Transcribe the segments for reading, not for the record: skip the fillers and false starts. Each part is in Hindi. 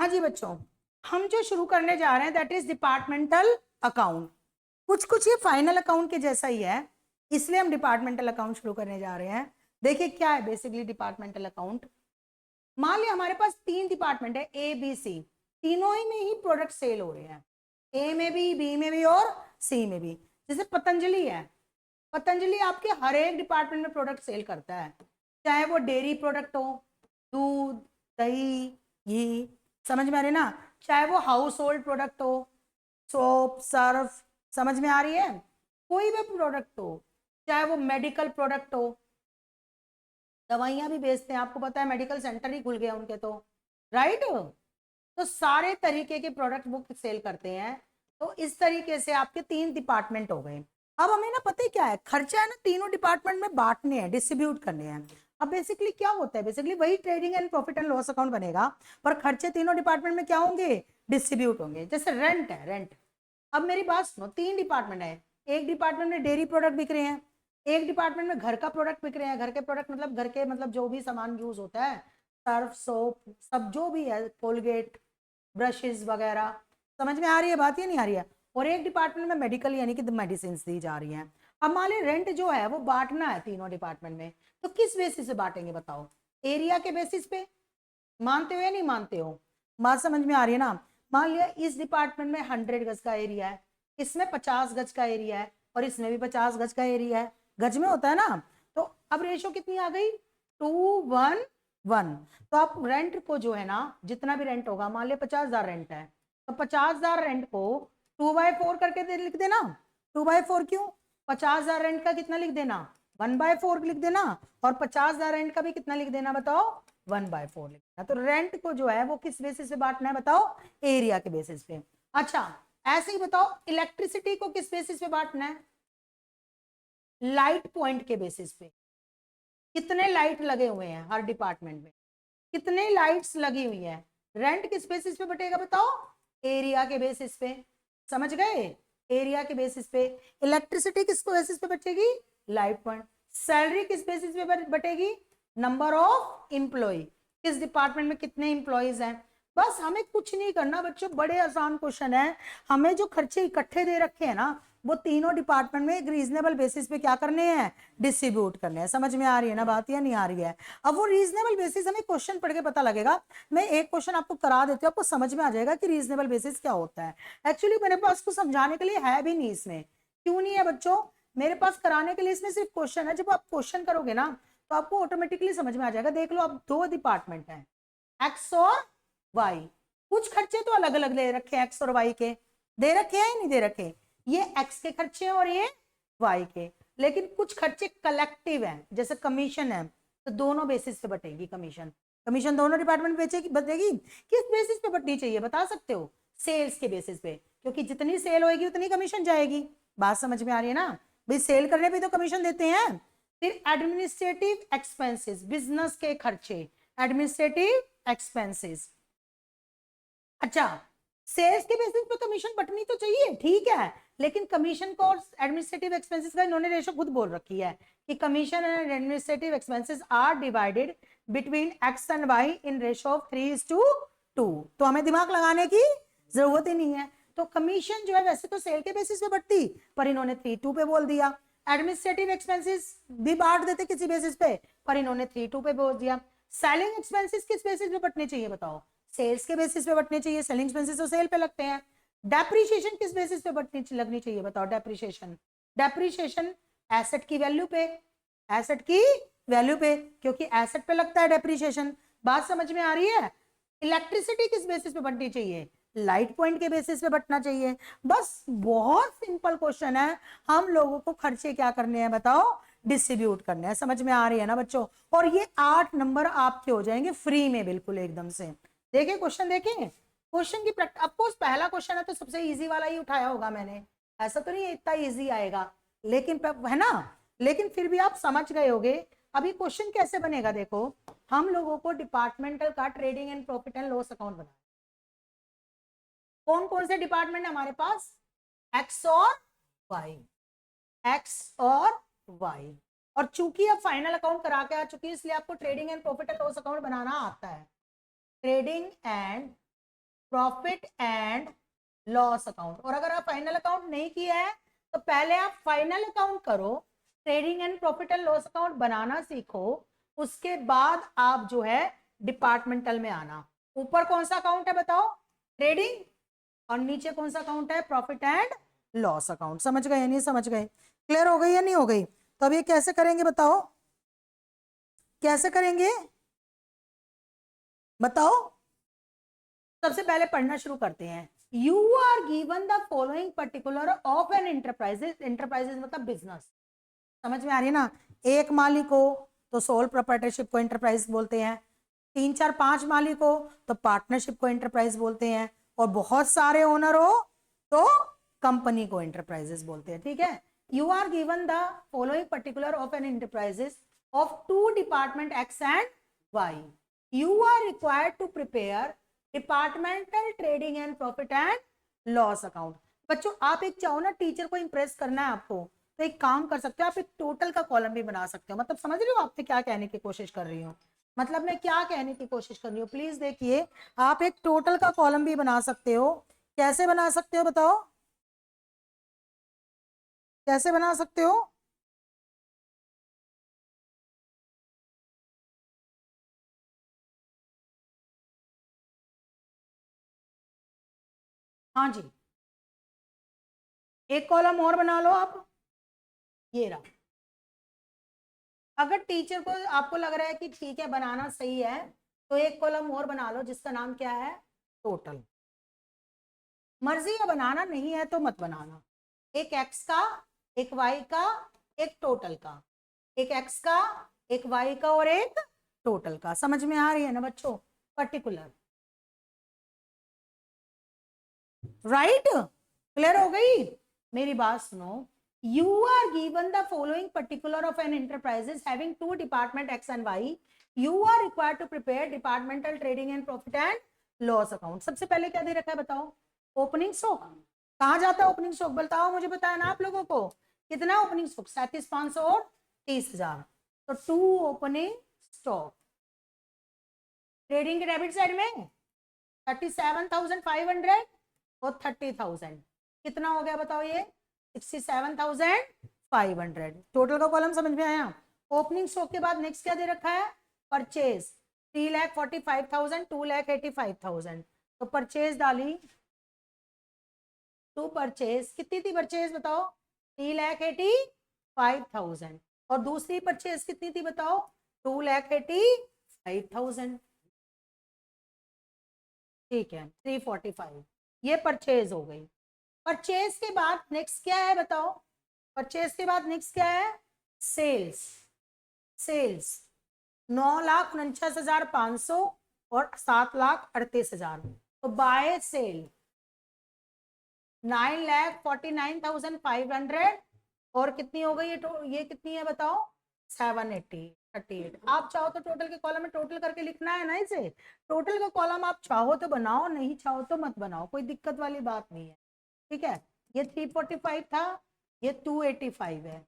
हाँ जी बच्चों, हम जो शुरू करने जा रहे हैं दैट इज डिपार्टमेंटल अकाउंट। कुछ कुछ ये फाइनल अकाउंट के जैसा ही है, इसलिए हम डिपार्टमेंटल अकाउंट शुरू करने जा रहे हैं। देखिए क्या है बेसिकली डिपार्टमेंटल अकाउंट। मान लिया हमारे पास तीन डिपार्टमेंट है, ए बी सी, तीनों ही में ही प्रोडक्ट सेल हो रहे हैं, ए में भी, बी में भी और सी में भी। जैसे पतंजलि है, पतंजलि आपके हर एक डिपार्टमेंट में प्रोडक्ट सेल करता है, चाहे वो डेयरी प्रोडक्ट हो, दूध, दही, घी, समझ में आ रही है ना, चाहे वो हाउस होल्ड प्रोडक्ट हो, सोप, सर्फ, समझ में आ रही है, कोई भी प्रोडक्ट हो, चाहे वो मेडिकल प्रोडक्ट हो, दवाइयां भी बेचते हैं, आपको पता है मेडिकल सेंटर ही खुल गया उनके तो, राइट। तो सारे तरीके के प्रोडक्ट वो सेल करते हैं। तो इस तरीके से आपके तीन डिपार्टमेंट हो गए। अब हमें ना पता है क्या है, खर्चा है ना तीनों डिपार्टमेंट में बांटने हैं, डिस्ट्रीब्यूट करने हैं। अब बेसिकली क्या होता है, बेसिकली वही trading and profit and loss account बनेगा, पर खर्चे तीनों डिपार्टमेंट में क्या होंगे, डिस्ट्रीब्यूट होंगे। जैसे रेंट है, रेंट। अब मेरी बात सुनो, तीन डिपार्टमेंट है, एक डिपार्टमेंट में डेयरी प्रोडक्ट बिक रहे हैं, एक डिपार्टमेंट में घर का प्रोडक्ट बिक रहे हैं, घर के प्रोडक्ट मतलब घर के मतलब जो भी सामान यूज होता है, सर्फ, सोप, सब जो भी है, कोलगेट, ब्रशेस वगैरह, समझ में आ रही है बात या नहीं आ रही है। और एक डिपार्टमेंट में मेडिकल यानी कि मेडिसिन दी जा रही हैं। अब मान ली रेंट जो है वो बांटना है तीनों डिपार्टमेंट में, तो किस बेसिस पे बांटेंगे बताओ, एरिया के बेसिस पे, मानते हो या नहीं मानते हो, बात समझ में आ रही है ना। मान लिया इस डिपार्टमेंट में 100 गज का एरिया है, इसमें 50 गज का एरिया है, और इसमें भी 50 गज का एरिया है, गज में होता है ना। तो अब रेशो कितनी आ गई, 2:1:1। तो आप रेंट को जो है ना, जितना भी रेंट होगा, मान लिया 50,000 रेंट है, तो 50,000 रेंट को 2/4 करके लिख देना। 2/4 क्यों, 50,000 रेंट का कितना लिख देना, 1/4 लिख देना, और 50,000 रेंट का भी कितना लिख देना बताओ, 1/4 लिखना। तो रेंट को जो है वो किस बेसिस पे बांटना है बताओ, एरिया के बेसिस पे। अच्छा, ऐसे ही बताओ इलेक्ट्रिसिटी को किस बेसिस पे बांटना है, लाइट पॉइंट के बेसिस पे। कितने लाइट लगे हुए हैं हर डिपार्टमेंट में, कितने लाइट्स लगी हुई हैं, रेंट किस बेसिस पे बटेगा बताओ, एरिया के बेसिस पे। समझ गए, एरिया के बेसिस पे। इलेक्ट्रिसिटी किस बेसिस पे बचेगी, लाइट पॉइंट। सैलरी किस बेसिस पे बटेगी, नंबर ऑफ इंप्लॉय, किस डिपार्टमेंट में कितने इंप्लॉयज हैं। बस हमें कुछ नहीं करना बच्चों, बड़े आसान क्वेश्चन है। हमें जो खर्चे इकट्ठे दे रखे हैं ना, वो तीनों डिपार्टमेंट में एक रीजनेबल बेसिस पे क्या करने हैं, डिस्ट्रीब्यूट करने हैं। समझ में आ रही है ना बात या नहीं आ रही है। अब वो रीजनेबल बेसिस हमें क्वेश्चन पढ़ के पता लगेगा। मैं एक क्वेश्चन आपको करा देती हूँ, आपको समझ में आ जाएगा कि रीजनेबल बेसिस क्या होता है। एक्चुअली मेरे पास कुछ समझाने के लिए है भी नहीं इसमें। क्यों नहीं है बच्चों, मेरे पास कराने के लिए इसमें सिर्फ क्वेश्चन है। जब आप क्वेश्चन करोगे ना, तो आपको ऑटोमेटिकली समझ में आ जाएगा। देख लो, अब दो डिपार्टमेंट है, एक्स और वाई। कुछ खर्चे तो अलग अलग ले रखे हैं, एक्स और वाई के दे रखे हैं, नहीं दे रखे, ये एक्स के खर्चे हैं और ये वाई के। लेकिन कुछ खर्चे कलेक्टिव हैं, जैसे कमीशन है, तो दोनों बेसिस पे बटेगी कमीशन। कमीशन दोनों डिपार्टमेंट बेचेगी, बटेगी। किस बेसिस पे बटनी चाहिए बता सकते हो, सेल्स के बेसिस पे, क्योंकि जितनी सेल होगी उतनी कमीशन जाएगी। बात समझ में आ रही है ना, भाई सेल करने पे तो कमीशन देते हैं। फिर एडमिनिस्ट्रेटिव एक्सपेंसेस, बिजनेस के खर्चे, एडमिनिस्ट्रेटिव एक्सपेंसेस। अच्छा, सेल्स के बेसिस पे कमीशन बटनी तो चाहिए, ठीक है, लेकिन कमीशन को और एडमिनिस्ट्रेटिव एक्सपेंसेस का इन्होंने रेशो खुद बोल रखी है कि commission and administrative expenses are divided between X and Y in ratio of 3:2। तो हमें दिमाग लगाने की जरूरत ही नहीं है। तो कमीशन जो है वैसे तो सेल के बेसिस पे बढ़ती, पर इन्होंने 3:2 पे बोल दिया। एडमिनिस्ट्रेटिव एक्सपेंसेस भी बांट देते किसी बेसिस पे, पर इन्होंने 3:2 पे बोल दिया। सेलिंग एक्सपेंसेस किस बेसिस पे बटने चाहिए बताओ, सेल्स के बेसिस पे बटने चाहिए, सेलिंग एक्सपेंसेस तो सेल पे लगते हैं। डेप्रीशिएशन किस बेसिस पे बटनी लगनी चाहिए बताओ, डेप्रीशिएशन, डेप्रीशिएशन एसेट की वैल्यू पे, एसेट की वैल्यू पे, क्योंकि एसेट पे लगता है डेप्रीशिएशन। बात समझ में आ रही है। इलेक्ट्रिसिटी किस बेसिस पे बटनी चाहिए, लाइट पॉइंट के बेसिस पे बटना चाहिए। बस बहुत सिंपल क्वेश्चन है, हम लोगों को खर्चे क्या करने हैं बताओ, डिस्ट्रीब्यूट करने हैं। समझ में आ रही है ना बच्चों। और ये 8 नंबर आपके हो जाएंगे फ्री में, बिल्कुल एकदम से। देखिए क्वेश्चन, देखिए क्वेश्चन की प्रैक्टिस। अफकोर्स पहला क्वेश्चन है तो सबसे इजी वाला ही उठाया होगा मैंने, ऐसा तो नहीं इतना इजी आएगा, लेकिन है ना, लेकिन फिर भी आप समझ गए होगे। अभी क्वेश्चन कैसे बनेगा देखो, हम लोगों को डिपार्टमेंटल का trading and profit and loss account बना, कौन कौन से डिपार्टमेंट है हमारे पास, एक्स और वाई, एक्स और वाई। और चूंकि अब फाइनल अकाउंट करा के आ चुकी है, इसलिए आपको trading and profit and loss account बनाना आता है। Trading and profit and loss account. और अगर आप फाइनल अकाउंट नहीं किया है तो पहले आप फाइनल अकाउंट करो, trading and profit and loss account बनाना सीखो, उसके बाद आप जो है डिपार्टमेंटल में आना। ऊपर कौन सा अकाउंट है बताओ? ट्रेडिंग। और नीचे कौन सा अकाउंट है? Profit and loss account. समझ गए? नहीं समझ गए? क्लियर हो गई या नहीं हो गई? तो अब ये कैसे करेंगे बताओ? कैसे करेंगे बताओ? सबसे पहले पढ़ना शुरू करते हैं। You are given the following particular of an enterprises. Enterprises मतलब बिजनेस। समझ में आ रही है ना? एक मालिक हो तो सोल प्रोप्राइटरशिप को एंटरप्राइज बोलते हैं, 3 4 5 मालिक हो तो पार्टनरशिप को एंटरप्राइज बोलते हैं, और बहुत सारे ओनर हो तो कंपनी को एंटरप्राइजेस बोलते हैं। ठीक है? You are given the following particular of an enterprises of 2 department X and Y. You are required to prepare departmental trading and profit and loss account. बच्चों आप एक चाहो ना, टीचर को इंप्रेस करना है आपको, तो एक काम कर सकते हो, आप एक टोटल का कॉलम भी बना सकते हो। मतलब समझ रहे हो आपसे क्या कहने की कोशिश कर रही हूँ? मतलब मैं क्या कहने की कोशिश कर रही हूँ, प्लीज देखिए। आप एक टोटल का कॉलम भी बना सकते हो। कैसे बना सकते हो बताओ? कैसे बना सकते हो? हाँ जी, एक कॉलम और बना लो आप। ये रहा। अगर टीचर को आपको लग रहा है कि ठीक है बनाना सही है, तो एक कॉलम और बना लो जिसका नाम क्या है? टोटल। मर्जी है बनाना, नहीं है तो मत बनाना। एक एक्स का, एक वाई का, एक टोटल का। एक एक्स का, एक वाई का और एक टोटल का। समझ में आ रही है ना बच्चों? पर्टिकुलर। राइट? क्लियर हो गई? मेरी बात सुनो। You are given the following particular of an enterprises having 2 department X and Y. You are required to prepare departmental trading and profit and loss account. सबसे पहले क्या दे रखा है बताओ? Opening stock. कहां जाता है ओपनिंग स्टॉक? बताओ मुझे, बताया ना आप लोगों को। कितना ओपनिंग स्टॉक? 37,500 और 30,000। तो 2 ओपनिंग स्टॉक। ट्रेडिंग के डेबिट साइड में 37,500 और 30,000। कितना हो गया बताओ? ये 67,500। टोटल का कॉलम समझ में आया? ओपनिंग स्टॉक के बाद नेक्स्ट क्या दे रखा है? परचेज 3,45,000, 2,85,000। तो परचेज डाली। टू परचेज कितनी थी? परचेज बताओ? 3,85,000। और दूसरी परचेज कितनी थी बताओ? 2,85,000। ठीक है, 345। ये परचेज हो गई। परचेज के बाद नेक्स्ट क्या है बताओ? परचेज के बाद नेक्स्ट क्या है? सेल्स। सेल्स 9,49,500 और 7,38,000। तो बाय सेल 9,49,500 और कितनी हो गई? ये कितनी है बताओ? 780, 38। आप चाहो तो टोटल के कॉलम में टोटल करके लिखना है ना इसे। टोटल का कॉलम आप चाहो तो बनाओ, नहीं चाहो तो मत बनाओ, कोई दिक्कत वाली बात नहीं है। ठीक है? ये 345 था, ये 285 है।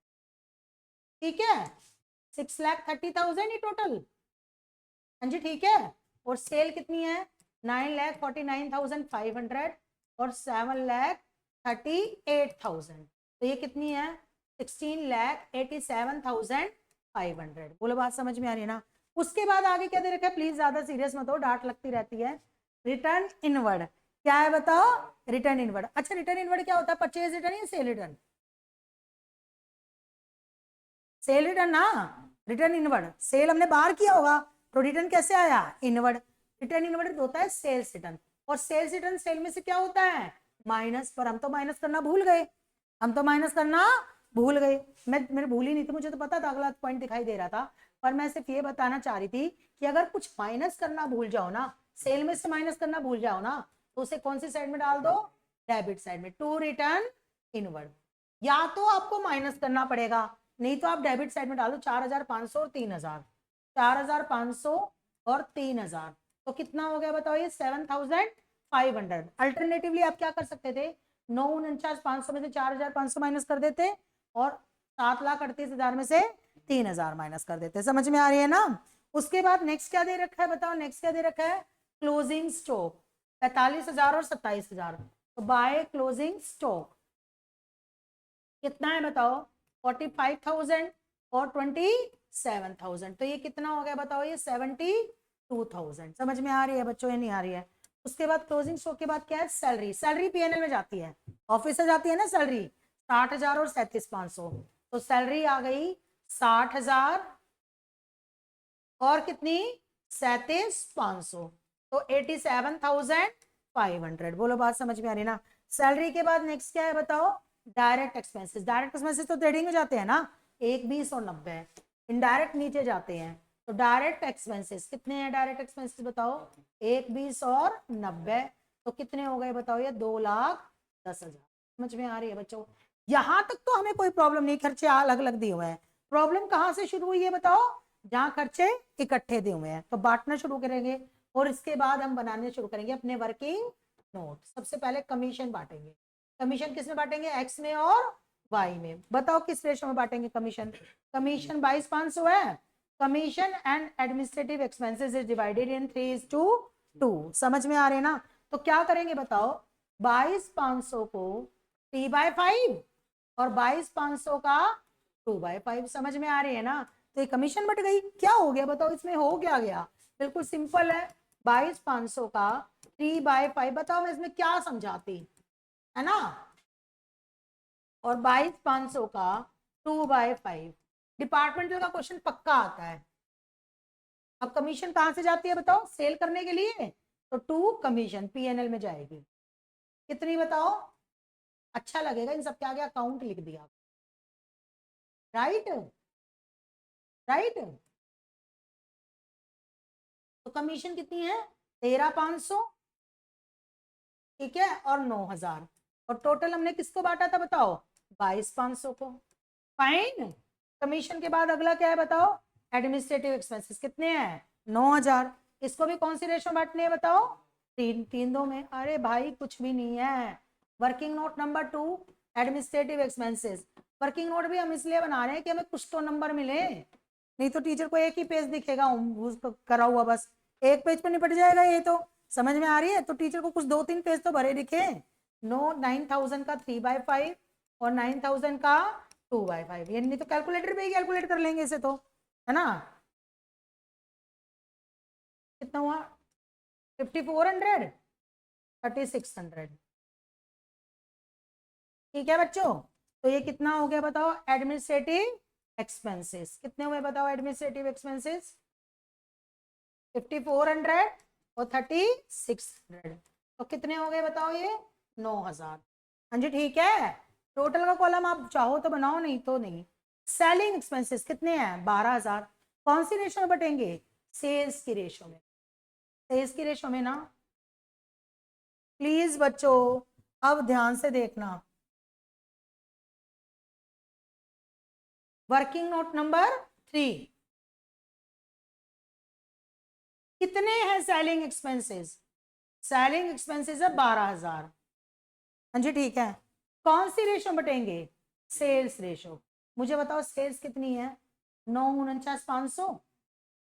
ठीक है? 6,30,000 ही टोटल। हाँ जी ठीक है। और सेल कितनी है? 9,49,500 और 7,38,000। तो ये कितनी है? 16,87,500। बोलो बात समझ में आ रही है ना? उसके बाद आगे क्या दे रखा है? प्लीज ज्यादा सीरियस मत हो, डांट लगती रहती है। Return inward. क्या है बताओ? Return inward. अच्छा रिटर्न इनवर्ड क्या होता है? परचेज रिटर्न या सेल रिटर्न? सेल रिटर्न ना। Return inward. सेल हमने बाहर किया होगा तो रिटर्न कैसे आया? इनवर्ड। रिटर्न इनवर्ड होता है सेल्स रिटर्न। और सेल्स रिटर्न सेल में से क्या होता है? माइनस। पर हम तो माइनस करना भूल गए। हम तो माइनस करना भूल गए। मैंने भूली नहीं थी, मुझे तो पता था अगला पॉइंट दिखाई दे रहा था। पर मैं सिर्फ ये बताना चाह रही थी कि अगर कुछ माइनस करना भूल जाओ ना, सेल में से माइनस करना भूल जाओ ना, तो उसे कौन सी साइड में डाल दो? डेबिट साइड में। To return inward. या तो आपको माइनस करना पड़ेगा, नहीं तो आप डेबिट साइड में डालो 4,500 और 3,000। 4,500 और 3,000। तो कितना हो गया बताओ? ये 7,500। अल्टरनेटिवली आप क्या कर सकते थे? 9,49,500 में से 4,500 माइनस कर देते और 7,38,000 में से 3,000 माइनस कर देते। समझ में आ रही है ना? उसके बाद नेक्स्ट क्या दे रखा है बताओ? नेक्स्ट क्या दे रखा है? Closing stock. 45,000 और 27,000। तो बाय क्लोजिंग स्टॉक कितना है बताओ, 45,000 और 27,000, तो ये कितना हो गया बताओ, ये 72,000। समझ में आ रही है बच्चों, ये नहीं आ रही है? उसके बाद क्लोजिंग स्टॉक के बाद क्या है, सैलरी। सैलरी पीएनएल में जाती है, ऑफिस से जाती है ना सैलरी, 60,000 और 37,500। तो सैलरी आ गई 60,000 और कितनी, 37,500, तो 87,500। बोलो बात समझ में आ रही ना? सैलरी के बाद नेक्स्ट क्या है बताओ, डायरेक्ट एक्सपेंसेस। डायरेक्ट एक्सपेंसेस तो ट्रेडिंग में जाते हैं ना, 1, 20 और 90। इनडायरेक्ट नीचे जाते हैं, तो डायरेक्ट एक्सपेंसेस कितने हैं, डायरेक्ट एक्सपेंसेस बताओ, 1, 20 और 90, तो कितने हो गए बताओ, ये 2,10,000। समझ में आ रही है बच्चों? यहां तक तो हमें कोई प्रॉब्लम नहीं, खर्चे अलग अलग दिए हुए हैं। प्रॉब्लम कहां से शुरू हुई है बताओ, जहां खर्चे इकट्ठे दिए हुए हैं। तो बांटना शुरू करेंगे और इसके बाद हम बनाने शुरू करेंगे अपने वर्किंग नोट। सबसे पहले कमीशन बांटेंगे। कमीशन किस में बांटेंगे, एक्स में और वाई में। बताओ किस रेशो में बांटेंगे कमीशन? कमीशन 22,500 है। Commission and administrative expenses is divided इन 3:2। समझ में आ रहे हैं ना? तो क्या करेंगे बताओ, 22,500 को 3/5 और 22,500 का 2/5। समझ में आ रही है ना? तो ये कमीशन बट गई। क्या हो गया बताओ, इसमें हो क्या गया? बिल्कुल सिंपल है, 22,500 का 3/5। बताओ मैं इसमें क्या समझाती, है ना? और 22,500 का 2/5। डिपार्टमेंटल का क्वेश्चन पक्का आता है। अब कमीशन कहां से जाती है बताओ, सेल करने के लिए, तो टू कमीशन पीएनएल में जाएगी। कितनी बताओ? अच्छा लगेगा इन सब के आगे अकाउंट लिख दिया, राइट राइट। तो कमीशन कितनी है, 13,500, ठीक है, और 9,000। और टोटल हमने किसको बांटा था बताओ, 22,500 को। फाइन। कमीशन के बाद अगला क्या है बताओ, एडमिनिस्ट्रेटिव एक्सपेंसेस कितने हैं, 9,000। इसको भी कौन सी रेशो बांटनी है बताओ, 3:2 में। अरे भाई कुछ भी नहीं है। Working note number 2, administrative expenses. Working note भी हम इसलिए बना रहे हैं कि हमें कुछ तो नंबर मिले, नहीं तो टीचर को एक ही पेज दिखेगा करा हुआ, बस एक पेज पे निपट जाएगा ये तो। समझ में आ रही है? तो टीचर को कुछ 2-3 पेज तो भरे दिखे। 9,000 का 3/5 और 9,000 का 2/5। ये नहीं तो कैलकुलेटर पे ही कैलकुलेट कर लेंगे इसे तो, है ना? कितना हुआ, 5,400, 3,600। ठीक है बच्चों, तो ये कितना हो गया बताओ, एडमिनिस्ट्रेटिव एक्सपेंसेस कितने हुए बताओ, एडमिनिस्ट्रेटिव एक्सपेंसेस 5,400 और 3,600, तो कितने हो गए बताओ, ये 9,000। हाँ जी ठीक है। टोटल का कॉलम आप चाहो तो बनाओ, नहीं तो नहीं। सेलिंग एक्सपेंसेस कितने हैं, 12,000। कौन सी रेशो में बटेंगे, सेल्स की रेशो में। सेल्स की रेशो में ना, प्लीज बच्चों अब ध्यान से देखना। वर्किंग नोट नंबर 3, कितने हैं सेलिंग एक्सपेंसेस, सेलिंग एक्सपेंसेस है 12,000। हाँ जी ठीक है। कौन सी रेशो बटेंगे, सेल्स रेशो। मुझे बताओ सेल्स कितनी है, 9,49,500।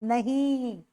नहीं,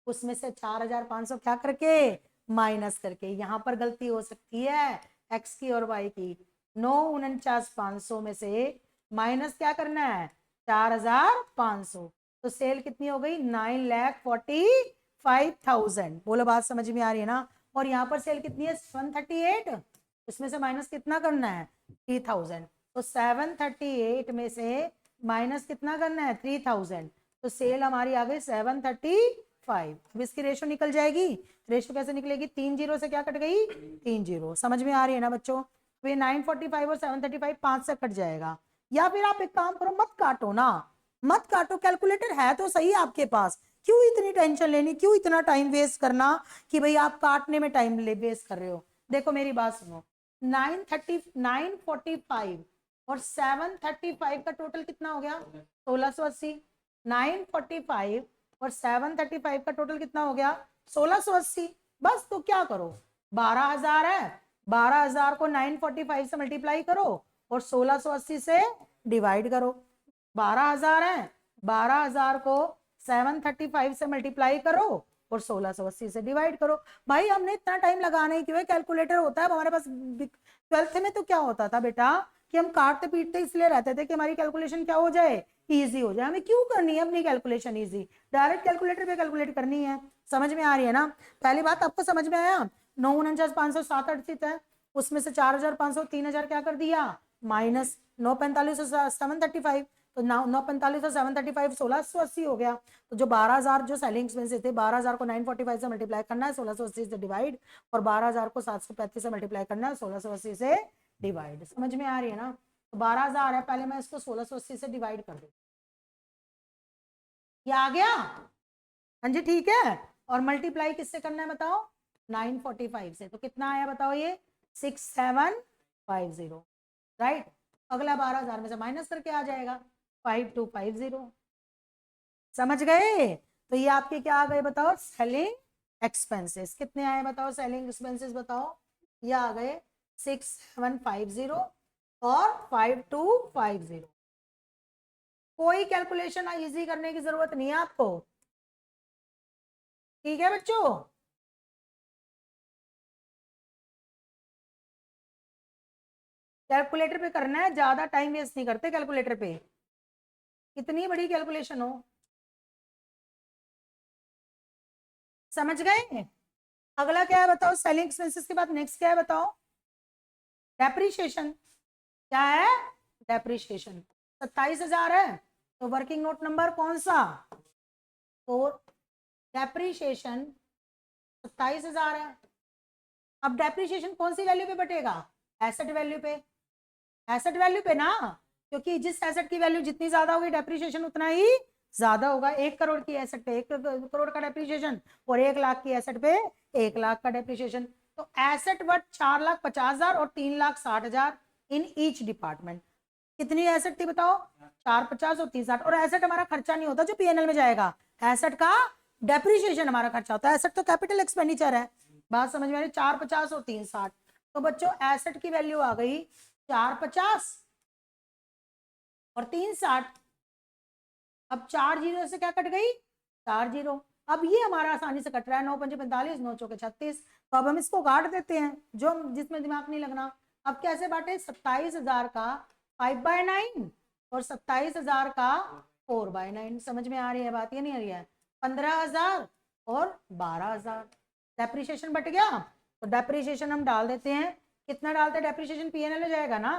उसमें से 4,500 क्या करके, माइनस करके। यहां पर गलती हो सकती है एक्स की और वाई की। 9,49,500 में से माइनस क्या करना है, 4,500। तो सेल कितनी हो गई, 9,45,000। बोलो बात समझ में आ रही है ना? और यहाँ पर सेल कितनी है, 738। उसमें से माइनस कितना करना है, 3,000। तो 738 में से माइनस कितना करना है, 3,000। तो सेल हमारी आ गई 735। अब इसकी रेशो निकल जाएगी। रेशो कैसे निकलेगी, 3 जीरो से क्या कट गई, 3 जीरो। समझ में आ रही है ना बच्चों? तो ये 945 और 735 5 से कट जाएगा। या फिर आप एक काम करो, मत काटो ना, मत काटो, कैलकुलेटर है तो सही आपके पास। क्यों इतनी टेंशन लेनी, क्यों इतना टाइम वेस्ट करना कि भाई आप काटने में टाइम वेस्ट कर रहे हो। देखो मेरी बात सुनो, 945 और 735 का टोटल कितना हो गया, 1,680। 945 और 735 का टोटल कितना हो गया, 1,680। बस तो क्या करो, 12,000 है, 12,000 को 945 से मल्टीप्लाई करो और 1,680 से डिवाइड करो। 12,000 है, 12,000 को 735 से मल्टीप्लाई करो और 1680 से डिवाइड करो। भाई हमने इतना टाइम लगाना ही क्यों है, कैलकुलेटर होता है हमारे पास। 12th में तो क्या होता था बेटा कि हम काटते पीटते इसलिए रहते थे कि हमारी कैलकुलेशन क्या हो जाए, इजी हो जाए। हमें क्यों करनी है अपनी कैलकुलेशन इजी, डायरेक्ट कैलकुलेटर पे कैलकुलेट करनी है। समझ में आ रही है ना? पहली बात आपको समझ में आया, 9 49 500 7 है, उसमें से 4500 3000 क्या कर दिया माइनस, 9 45 और 735, तो 9 45 और 735 1680 हो गया। तो जो 12000 जो सेलिंग एक्सपेंसेस थे, 12000 को 945 से मल्टीप्लाई करना है 1680 से डिवाइड, और 12000 को 735 से मल्टीप्लाई करना है 1680 से डिवाइड। समझ में आ रही है ना? तो 12000 है, पहले मैं इसको 1680 से डिवाइड कर दूं, ये आ गया। हाँ जी ठीक है, और मल्टीप्लाई किससे करना है बताओ, 945 से। तो कितना आया बताओ ये, 6750, राइट। अगला 12000 में से माइनस करके आ जाएगा 5250। समझ गए? तो ये आपके क्या आ गए बताओ, सेलिंग एक्सपेंसेस। कितने आए बताओ सेलिंग एक्सपेंसेस, बताओ। ये आ गए 6750 और 5250। कोई कैलकुलेशन इजी करने की जरूरत नहीं है आपको, ठीक है बच्चों। कैलकुलेटर पे करना है, ज्यादा टाइम वेस्ट नहीं करते कैलकुलेटर पे, कितनी बड़ी कैलकुलेशन हो। समझ गए? अगला क्या है बताओ, सेलिंग एक्सपेंसेस के बाद नेक्स्ट क्या है बताओ, डेप्रीशिएशन। क्या है, डेप्रीशिएशन। 27000 है, तो वर्किंग नोट नंबर कौन सा, तो डेप्रीशिएशन 27000 है। अब डेप्रीशिएशन कौन सी वैल्यू पे बटेगा, एसेट वैल्यू पे, एसेट वैल्यू पे ना, क्योंकि जिस एसेट की वैल्यू जितनी ज्यादा होगी डेप्रीशिएशन उतना ही ज्यादा होगा। 1 करोड़ की एसेट पे 1 करोड़ का डेप्रीशिएशन, और 1 लाख की एसेट पे 1 लाख का डेप्रीशिएशन। तो एसेट वर्थ 4,50,000 और 3,60,000 इन ईच डिपार्टमेंट। कितनी एसेट थी बताओ, 450 और 360। और एसेट हमारा खर्चा नहीं होता जो पीएनएल में जाएगा, एसेट का डेप्रीशिएशन हमारा खर्चा होता है। एसेट तो कैपिटल एक्सपेंडिचर है, बात समझ में आ रही, 450 और 360। तो बच्चों एसेट की वैल्यू आ गई 450 और 360। अब 4 जीरो से क्या कट गई, 4 जीरो। अब ये हमारा आसानी से कट रहा है, 9 5 45, 9 चौके 36। तो अब हम इसको काट देते हैं, जो जिसमें दिमाग नहीं लगना। अब कैसे बांटे, 27,000 का 5/9 और 27,000 का 4/9। समझ में आ रही है बात, ये नहीं आ रही है, 15,000 और 12,000। डेप्रीशिएशन बट गया, तो डेप्रीशिएशन हम डाल देते हैं। कितना डालते हैं डेप्रीशिएशन, पीएनएल हो जाएगा ना।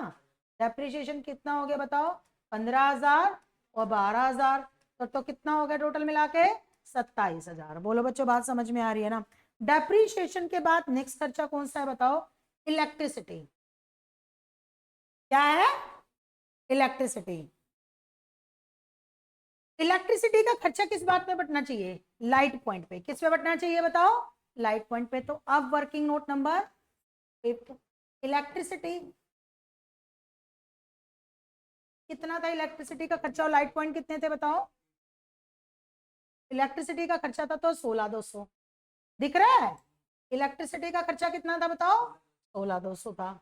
डेप्रीशिएशन कितना हो गया बताओ, 15,000 और 12,000, तो कितना हो गया टोटल मिला के 27,000। बोलो बच्चों बात समझ में आ रही है ना? डेप्रीशिएशन के बाद नेक्स्ट खर्चा कौन सा है बताओ, इलेक्ट्रिसिटी। क्या है, इलेक्ट्रिसिटी। इलेक्ट्रिसिटी का खर्चा किस बात में बटना चाहिए, लाइट पॉइंट पे। किस पे बटना चाहिए बताओ, लाइट पॉइंट पे। तो अब वर्किंग नोट नंबर इलेक्ट्रिसिटी कितना था, इलेक्ट्रिसिटी का खर्चा और लाइट पॉइंट कितने थे बताओ। इलेक्ट्रिसिटी का खर्चा था तो 16,200, दिख रहा है। इलेक्ट्रिसिटी का खर्चा कितना था बताओ, 16,200 था,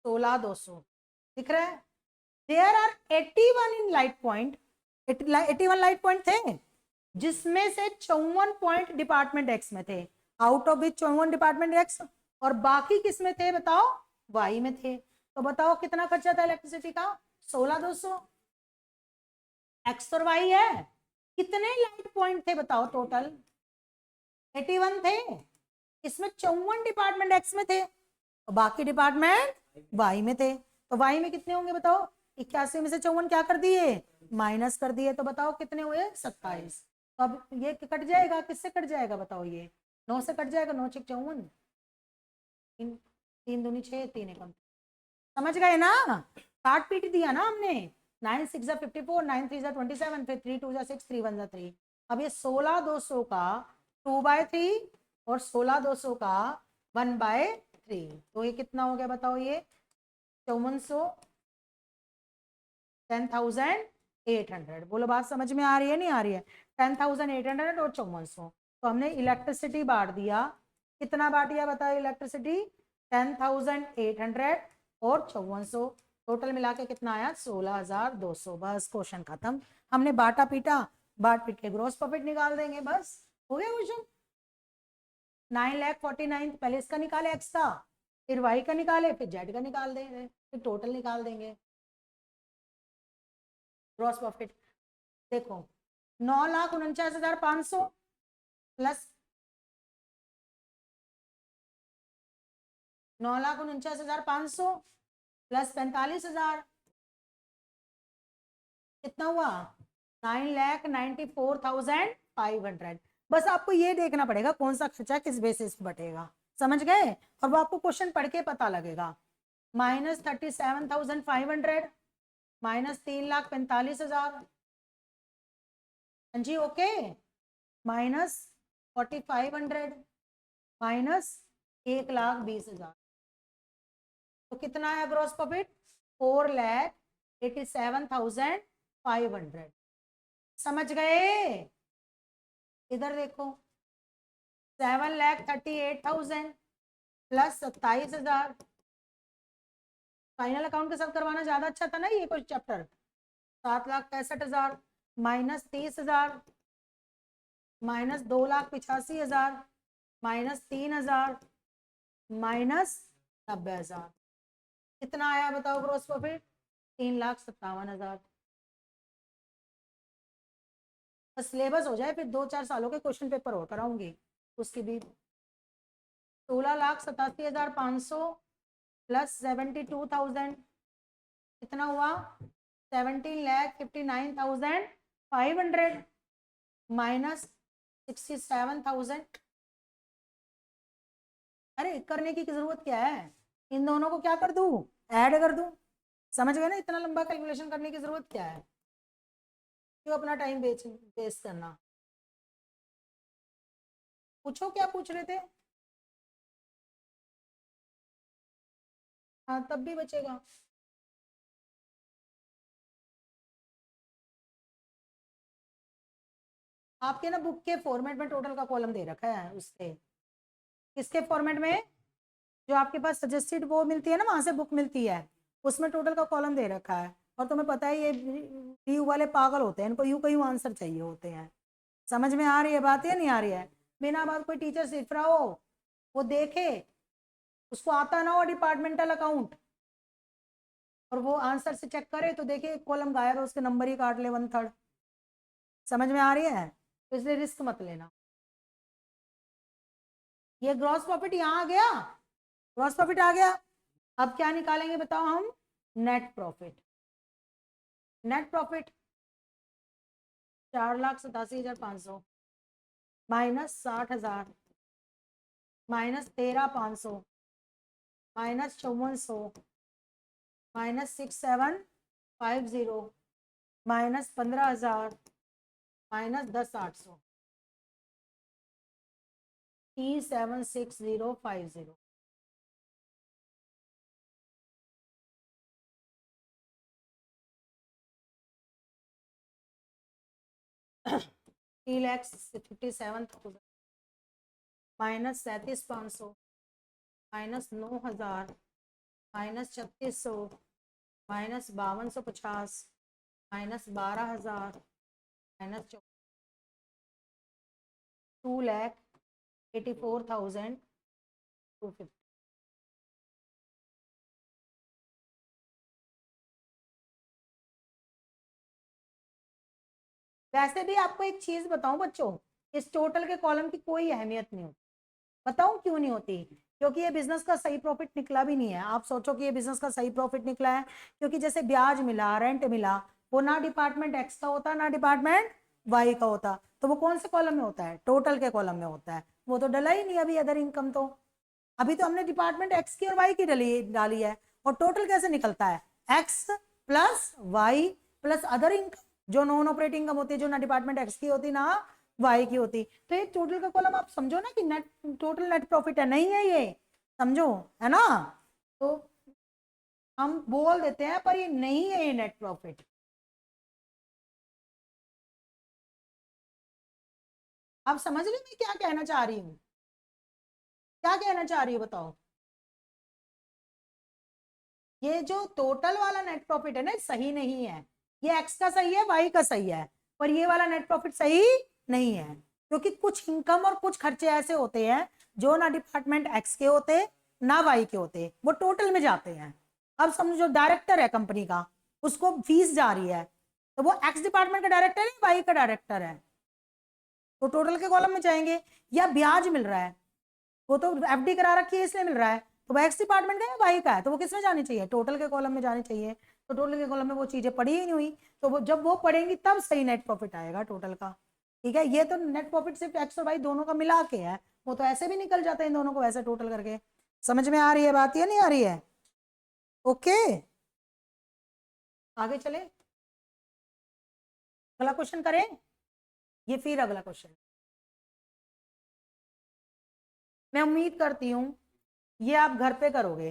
16,200 दिख रहा है। There are 81 in light point, 81 light point थे, जिसमें से 54 पॉइंट डिपार्टमेंट एक्स में थे, out of which 54 department X, और बाकी किस में थे बताओ, वाई में थे। तो बताओ कितना खर्चा था इलेक्ट्रिसिटी का, 16,200। एक्स और वाई है, कितने लाइट पॉइंट थे बताओ टोटल, 81 थे, इसमें 54 डिपार्टमेंट एक्स में थे और बाकी डिपार्टमेंट वाई में थे। तो वाई में कितने होंगे बताओ, 81 में से 54 क्या कर दिए, माइनस कर दिए। तो बताओ कितने हुए, 27। तो अब ये कट जाएगा, किससे कट जाएगा बताओ, ये 9 से कट जाएगा, 9 6 54, 3 दूनी 6, 3 एकम। समझ गए ना, काट पीट दिया ना हमने। 9 6 54, 9 3 27, फिर 3 2 6, 3 1 3। अब ये 16,200 का 2/3 और 16,200 का 1/3, तो ये कितना हो गया बताओ, ये 5400, 10,800। बोलो बात समझ में आ रही है नहीं आ रही है, 10,800 और 5400। तो हमने इलेक्ट्रिसिटी बांट दिया, कितना बांट दिया बताओ इलेक्ट्रिसिटी, 10,800 और 5400, टोटल मिला के कितना आया, 16,200। बस क्वेश्चन खत्म, हमने बांटा पीटा, बांट पीट के ग्रॉस प्रॉफिट निकाल देंगे बस, हो गया क्वेश्चन। 9,49,000 पहले इसका निकाले एक्स का, फिर वाई का निकाले, फिर जेड का निकाल देंगे, फिर टोटल निकाल देंगे। ग्रॉस प्रॉफिट देखो 9,49,500 प्लस 9,49,500 प्लस 45,000 कितना हुआ 9,94,500। बस आपको ये देखना पड़ेगा कौन सा खर्चा किस बेसिस पे बटेगा, समझ गए। और वो आपको क्वेश्चन पढ़ के पता लगेगा। -37,500 माइनस 3,45,000 जी ओके, माइनस 4,500 माइनस 1,20,000 तो कितना है ग्रॉस प्रॉफिट 4,87,500। समझ गए। इधर देखो 7,38,000 प्लस 27,000। फाइनल अकाउंट के साथ करवाना ज्यादा अच्छा था ना ये कुछ chapter. 7,65,000 minus 30,000 minus 2,85,000 minus 3,000 minus 90,000 कितना आया बताओ ग्रॉस प्रॉफिट 3,57,000। सिलेबस हो जाए फिर 2-4 सालों के क्वेश्चन पेपर और कराऊंगी उसकी भी। 16,87,500 प्लस 72,000 कितना हुआ 17,59,500 माइनस 67,000। अरे करने की जरूरत क्या है, इन दोनों को क्या कर दूं ऐड कर दूं। समझ गए ना, इतना लंबा कैलकुलेशन करने की जरूरत क्या है, क्यों अपना टाइम वेस्ट करना। पूछो क्या पूछ रहे थे। हाँ तब भी बचेगा। आपके ना बुक के फॉर्मेट में टोटल का कॉलम दे रखा है उसके, किसके फॉर्मेट में, जो आपके पास सजेस्टेड वो मिलती है ना वहां से बुक मिलती है, उसमें टोटल का कॉलम दे रखा है। और तुम्हें पता है ये यू वाले पागल होते हैं, इनको यू का यू आंसर चाहिए होते हैं। समझ में आ रही है बात या नहीं आ रही है। बिना बात कोई टीचर सिर्फ रहा हो वो देखे, उसको आता ना हो डिपार्टमेंटल अकाउंट, और वो आंसर से चेक करे तो देखे कॉलम गायब है उसके नंबर ही काट ले 1/3। समझ में आ रही है, तो इसलिए रिस्क मत लेना। ये ग्रॉस प्रॉफिट यहाँ आ गया, ग्रॉस प्रॉफिट आ गया। अब क्या निकालेंगे बताओ हम, net profit. Net profit 4,87,500 minus 60,000 minus 13,500 minus 5400 minus 6,750 minus 15,000 minus 10,800 3,76050। $3,57,000 minus 37,500 minus 9,000 minus 3,600 minus 5,250 minus 12,000 minus 2,84,250। वैसे भी आपको एक चीज बताऊं बच्चों, इस टोटल के कॉलम की कोई अहमियत नहीं होती। बताऊं क्यों नहीं होती, क्योंकि ये बिजनेस का सही प्रॉफिट निकला भी नहीं है। आप सोचो कि ये बिजनेस का सही प्रॉफिट निकला है, क्योंकि जैसे ब्याज मिला रेंट मिला वो ना डिपार्टमेंट एक्स का होता ना डिपार्टमेंट वाई का होता, तो वो कौन से कॉलम में होता है, टोटल के कॉलम में होता है। वो तो डला ही नहीं अभी अदर इनकम, तो अभी तो हमने डिपार्टमेंट एक्स की और वाई की डाली है। और टोटल कैसे निकलता है, X plus Y plus other income, जो नॉन ऑपरेटिंग इनकम होती है, जो ना डिपार्टमेंट एक्स की होती ना वाई की होती। तो ये टोटल का कॉलम आप समझो ना कि नेट टोटल नेट प्रॉफिट है, नहीं है ये, समझो है ना। तो हम बोल देते हैं पर ये नहीं है ये नेट प्रॉफिट। आप समझ रहे मैं क्या कहना चाह रही हूँ, क्या कहना चाह रही हूँ बताओ। ये जो टोटल वाला नेट प्रॉफिट है ना सही नहीं है, ये एक्स का सही है वाई का सही है, पर ये वाला नेट प्रॉफिट सही नहीं है, क्योंकि कुछ इनकम और कुछ खर्चे ऐसे होते हैं जो ना डिपार्टमेंट एक्स के होते ना वाई के होते, वो टोटल में जाते हैं। अब समझो डायरेक्टर है कंपनी का, उसको फीस जा रही है, तो वो एक्स डिपार्टमेंट का डायरेक्टर है, वाई का डायरेक्टर है, तो टोटल के कॉलम में जाएंगे। या ब्याज मिल रहा है, वो तो एफडी करा रखी है इसलिए मिल रहा है, तो वो एक्स डिपार्टमेंट का है वाई का है, तो वो किस में जानी चाहिए, टोटल के कॉलम में जानी चाहिए। तो टोटल के कॉलम में वो चीजें पड़ी ही नहीं हुई, तो वो जब वो पढ़ेंगी तब सही नेट प्रॉफिट आएगा टोटल का। ठीक है, ये तो नेट प्रॉफिट सिर्फ एक्स और वाई दोनों का मिला के है, वो तो ऐसे भी निकल जाते हैं इन दोनों को वैसे टोटल करके। समझ में आ रही है बात या नहीं आ रही है? ओके, आगे चले, अगला क्वेश्चन करें। ये फिर अगला क्वेश्चन, मैं उम्मीद करती हूँ ये आप घर पे करोगे।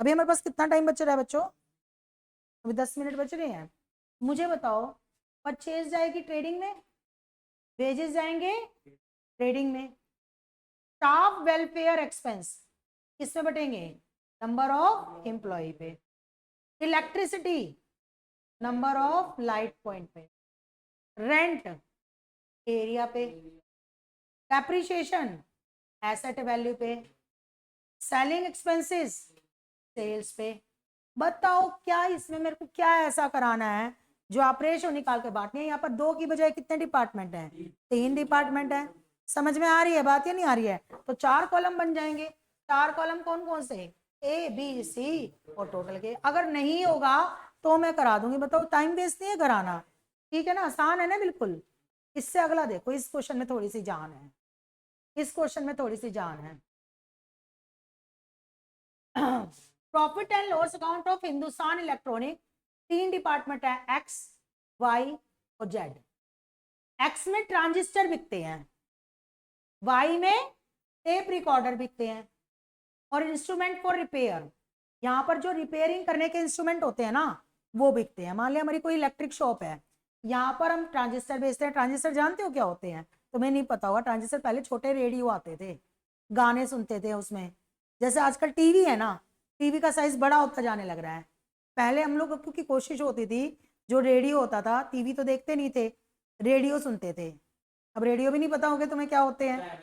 अभी हमारे पास कितना टाइम बच रहा है बच्चों? अभी 10 मिनट बच रहे हैं। मुझे बताओ, परचेज जाएगी ट्रेडिंग में, वेजेस जाएंगे ट्रेडिंग में, स्टाफ वेलफेयर एक्सपेंस किसमें बटेंगे, नंबर ऑफ एम्प्लॉय पे, electricity number of light point पे, रेंट एरिया पे, डेप्रिसिएशन एसेट वैल्यू पे, सेलिंग एक्सपेंसेस सेल्स पे। बताओ क्या इसमें मेरे को क्या ऐसा कराना है जो आप रेशो निकाल के बांटनी है। यहाँ पर 2 की बजाय कितने डिपार्टमेंट हैं, 3 डिपार्टमेंट है। समझ में आ रही है बात या नहीं आ रही है? तो 4 कॉलम बन जाएंगे। 4 कॉलम कौन कौन से, ए बी सी और टोटल के। अगर नहीं होगा तो मैं करा दूंगी, बताओ टाइम वेस्ट नहीं है कराना। ठीक है ना, आसान है ना बिल्कुल। इससे अगला देखो, इस क्वेश्चन में थोड़ी सी जान है, इस क्वेश्चन में थोड़ी सी जान है। Profit and loss account of Hindustan electronic, 3 department है, एक्स वाई और जेड। एक्स में ट्रांजिस्टर बिकते हैं, वाई में टेप रिकॉर्डर बिकते हैं, और इंस्ट्रूमेंट फॉर रिपेयर, यहाँ पर जो रिपेयरिंग करने के इंस्ट्रूमेंट होते हैं ना वो बिकते हैं। मान लिया हमारी कोई इलेक्ट्रिक शॉप है, यहाँ पर हम ट्रांजिस्टर बेचते हैं। ट्रांजिस्टर जानते हो क्या होते हैं? तुम्हें नहीं पता होगा, ट्रांजिस्टर पहले छोटे रेडियो आते थे, गाने सुनते थे उसमें। जैसे आजकल टीवी है ना, टीवी का साइज बड़ा होता जाने लग रहा है। पहले हम लोग की कोशिश होती थी, जो रेडियो होता था, टीवी तो देखते नहीं थे, रेडियो सुनते थे। अब रेडियो भी नहीं पता होगा तुम्हें क्या होते हैं?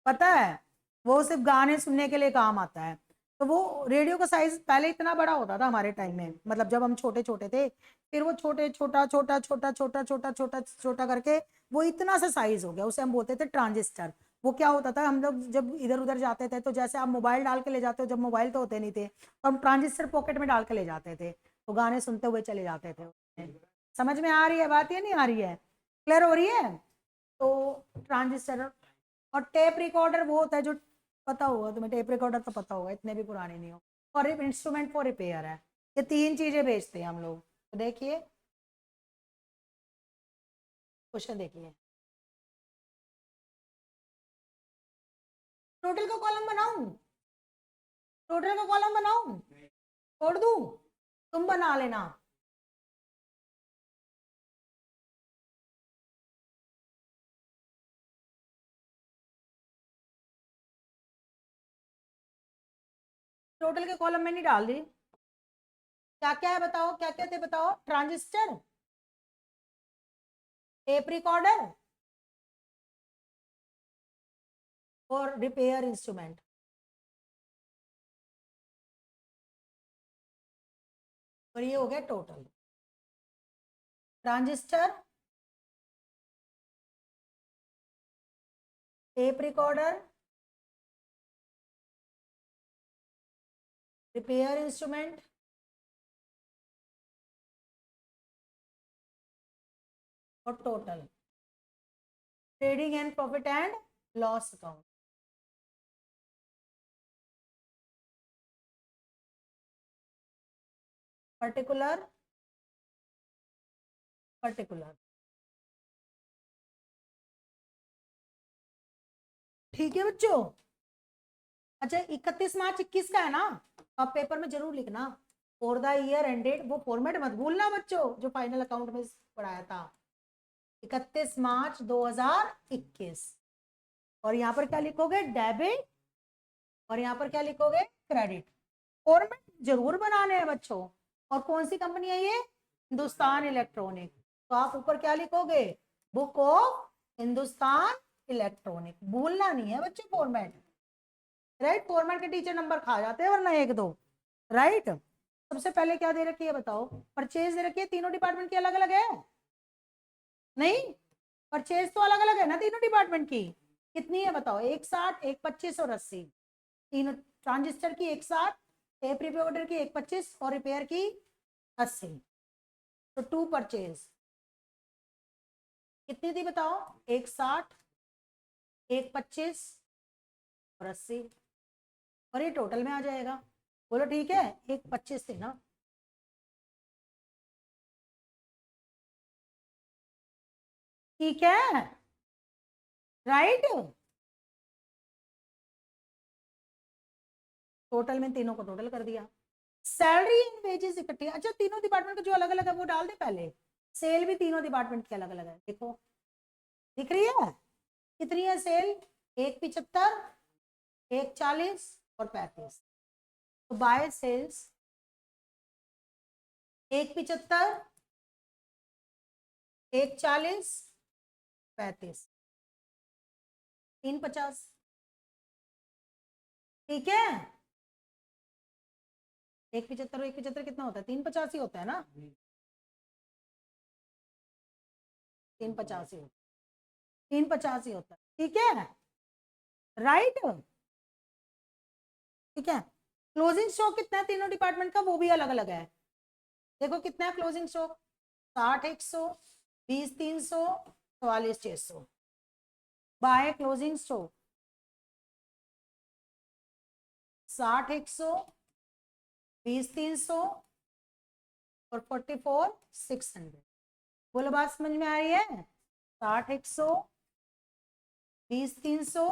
पता है, वो सिर्फ गाने सुनने के लिए काम आता है। तो वो रेडियो का साइज पहले इतना बड़ा होता था हमारे टाइम में, मतलब जब हम छोटे छोटे थे, फिर वो छोटे छोटा छोटा छोटा छोटा छोटा छोटा छोटा करके वो इतना सा साइज हो गया, उसे हम बोलते थे ट्रांजिस्टर। वो क्या होता था, हम लोग जब इधर उधर जाते थे, तो जैसे आप मोबाइल डाल के ले जाते हो, जब मोबाइल तो होते नहीं थे, तो हम ट्रांजिस्टर पॉकेट में डाल के ले जाते थे, तो गाने सुनते हुए चले जाते थे। समझ में आ रही है बात या नहीं आ रही है? क्लियर हो रही है? तो ट्रांजिस्टर और टेप रिकॉर्डर वो होता है जो, पता होगा तुम्हें, टेप रिकॉर्डर तो पता होगा, इतने भी पुराने नहीं हो। और इंस्ट्रूमेंट फॉर रिपेयर है। ये 3 चीजें बेचते हैं हम लोग। तो देखिए क्वेश्चन देखिए, टोटल का कॉलम बनाऊं, टोटल का कॉलम बनाऊं, छोड़ दूं, तुम बना लेना। टोटल के कॉलम में नहीं डाल दी, क्या क्या है बताओ, क्या क्या थे बताओ, ट्रांजिस्टर, टेप रिकॉर्डर और रिपेयर इंस्ट्रूमेंट। और ये हो गया total. Transistor, tape recorder, repair instrument और total, trading and profit and loss account. Particular, particular. ठीक है बच्चों। अच्छा 31 मार्च 21 का है ना, अब पेपर में जरूर लिखना, फॉर द ईयर एंडेड, वो फॉर्मेट मत भूलना बच्चों जो फाइनल अकाउंट में पढ़ाया था, 31 मार्च 2021। और यहाँ पर क्या लिखोगे, डेबिट, और यहाँ पर क्या लिखोगे, क्रेडिट। फॉर्मेट जरूर बनाने हैं बच्चों। और कौन सी कंपनी है ये, हिंदुस्तान इलेक्ट्रॉनिक। तो आप ऊपर क्या लिखोगे, बुक ऑफ हिंदुस्तान इलेक्ट्रॉनिक, भूलना नहीं है बच्चों फॉर्मेट, राइट। फॉर्मेट के टीचर नंबर खा जाते हैं वरना एक दो, राइट। सबसे पहले क्या दे रखी है बताओ, परचेज दे रखी है, तीनों डिपार्टमेंट की अलग अलग है, नहीं परचेज तो अलग अलग है ना तीनों डिपार्टमेंट की। कितनी है बताओ, 160, 125 और 80। तीनों ट्रांजिस्टर की 160, टेप रिकॉर्डर की 125 और रिपेयर की 80। तो 2 परचेज कितनी थी बताओ, 160, 125 और 80, और ये टोटल में आ जाएगा। बोलो ठीक है, 125 थी ना, ठीक है, राइट। टोटल में तीनों को टोटल कर दिया। सैलरी एंड वेजेस इकट्ठी, अच्छा तीनों डिपार्टमेंट का जो अलग अलग है वो डाल दे पहले। सेल भी तीनों डिपार्टमेंट की अलग अलग है, देखो दिख रही है, कितनी है सेल, 175, 140 और 35। तो बाय सेल्स 175, 140, 35, 350, ठीक है। 175 और 175 कितना होता है, 350 ही होता है ना, 350 ही होता है, 350 ही होता है, ठीक है, राइट, ठीक है। क्लोजिंग स्टॉक कितना है तीनों डिपार्टमेंट का, वो भी अलग अलग है। देखो कितना है closing stock, 60 100, 20 300, 44 600। By closing stock 60 100, 20 300 और 44 600। बोलो बात समझ में आ रही है, 60 100, 20 300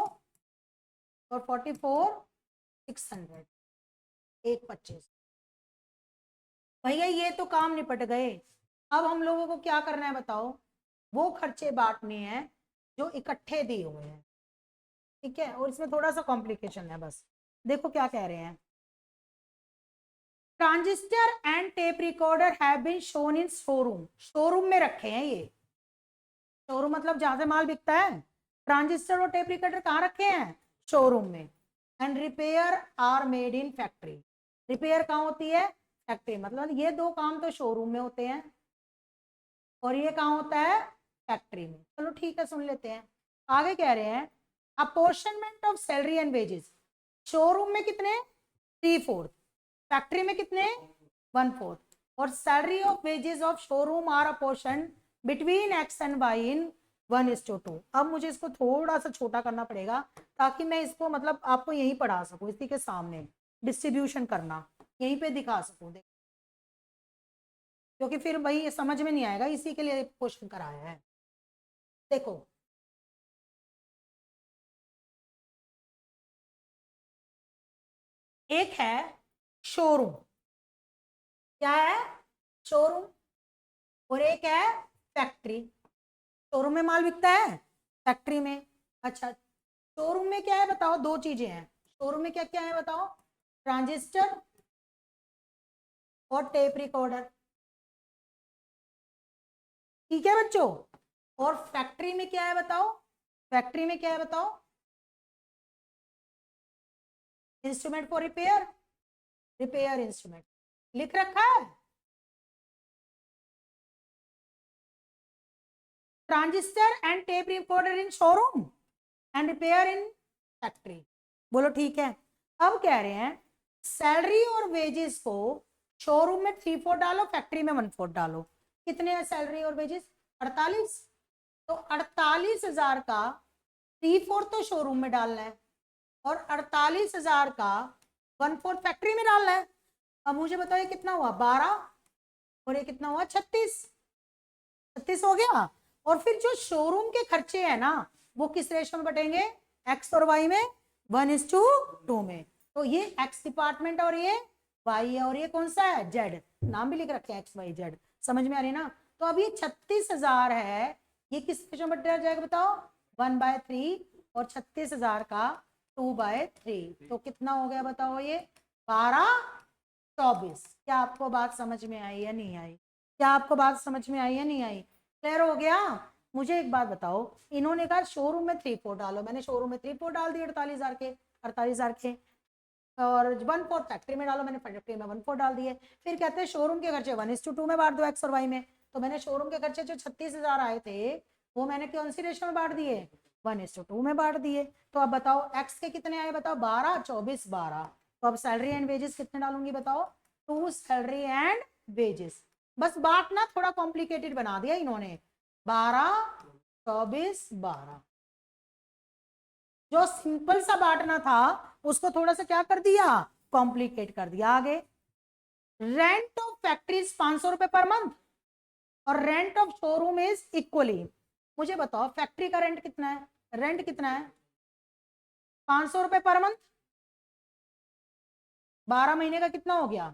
और 44 600, 125। भैया ये तो काम निपट गए। अब हम लोगों को क्या करना है बताओ, वो खर्चे बांटने हैं जो इकट्ठे दिए हुए हैं, ठीक है। और इसमें थोड़ा सा कॉम्प्लिकेशन है बस, देखो क्या कह रहे हैं, transistor and tape recorder have been shown in showroom, showroom में रखे हैं ये, शोरूम मतलब जहां से माल बिकता है। ट्रांजिस्टर और टेप रिकॉर्डर कहाँ रखे हैं, शोरूम में। And repair are made in factory, repair कहाँ होती है, फैक्ट्री। मतलब ये दो काम तो शोरूम में होते हैं और ये कहाँ होता है, फैक्ट्री में। चलो ठीक है, सुन लेते हैं। आगे कह रहे हैं apportionment of salary and wages, showroom में कितने, 3/4, फैक्ट्री में कितने, 1/4, और salary of wages of showroom are apportion between X and Y in 1:2। अब मुझे इसको थोड़ा सा छोटा करना पड़ेगा ताकि मैं इसको मतलब आपको यहीं पढ़ा सकूं, इसी के सामने डिस्ट्रीब्यूशन करना यहीं पे दिखा सकूं, क्योंकि फिर भाई समझ में नहीं आएगा, इसी के लिए क्वेश्चन कराया है। देखो एक है शोरूम, क्या है, शोरूम, और एक है फैक्ट्री। शोरूम में माल बिकता है, फैक्ट्री में। अच्छा शोरूम में क्या है बताओ, दो चीजें हैं शोरूम में, क्या क्या है बताओ, ट्रांजिस्टर और टेप रिकॉर्डर, ठीक है बच्चों। और फैक्ट्री में क्या है बताओ, फैक्ट्री में क्या है बताओ, instrument for repair, repair instrument लिख रखा है। Transistor and tape recorder in showroom and repair in factory, बोलो ठीक है। अब कह रहे हैं सैलरी और वेजेस को शोरूम में 3/4 डालो, फैक्ट्री में 1/4 डालो। कितने हैं सैलरी और वेजेस, 48। तो 48,000 का 3/4 तो शोरूम में डालना है और 48,000 का 1/4 फैक्ट्री में डालना है। अब मुझे बताओ ये कितना हुआ, 12, और ये कितना हुआ, 36, 36 हो गया। और फिर जो शोरूम के खर्चे हैं ना वो किस रेशो में बटेंगे, एक्स और वाई में 1:2 में। तो ये एक्स डिपार्टमेंट और ये वाई है, और ये कौन सा है, जेड, नाम भी लिख रखे हैं एक्स वाई जेड, समझ में आ रही ना। तो अब ये 36,000 है, ये किस रेशो में बट जाएगा बताओ, 1/3, और 36,000 का 2/3, तो कितना हो गया बताओ, ये 12/24। क्या आपको बात समझ में आई या नहीं आई, क्या आपको बात समझ में आई या नहीं आई, क्लियर हो गया। मुझे एक बात बताओ, इन्होंने कहा शोरूम में 3-4 डालो, मैंने शोरूम में 3-4 डाल दिए 48,000 के, और 1/4 फैक्ट्री में डालो, मैंने फैक्ट्री में 1/4 डाल दिए। फिर कहते हैं शोरूम के खर्चे 1:2 में बांट दो एक्स और वाई में, तो मैंने शोरूम के खर्चे जो 36,000 आए थे वो मैंने कौन सी रेशो में बांट दिए, 1:2 में बांट दिए। तो अब बताओ एक्स के कितने आए, बताओ 12, 24, 12। तो अब सैलरी एंड वेजेस कितने डालूंगी बताओ, 2 सैलरी एंड वेजेस। बस बांटना थोड़ा कॉम्प्लिकेटेड बना दिया इन्होंने, 12, 24, 12। जो सिंपल सा बांटना था उसको थोड़ा सा क्या कर दिया, कॉम्प्लिकेट कर दिया। आगे, रेंट ऑफ फैक्ट्री 500 रुपए पर मंथ और rent of showroom is equally. मुझे बताओ फैक्ट्री का रेंट कितना है, रेंट कितना है, 500 रुपए पर मंथ, 12 महीने का कितना हो गया,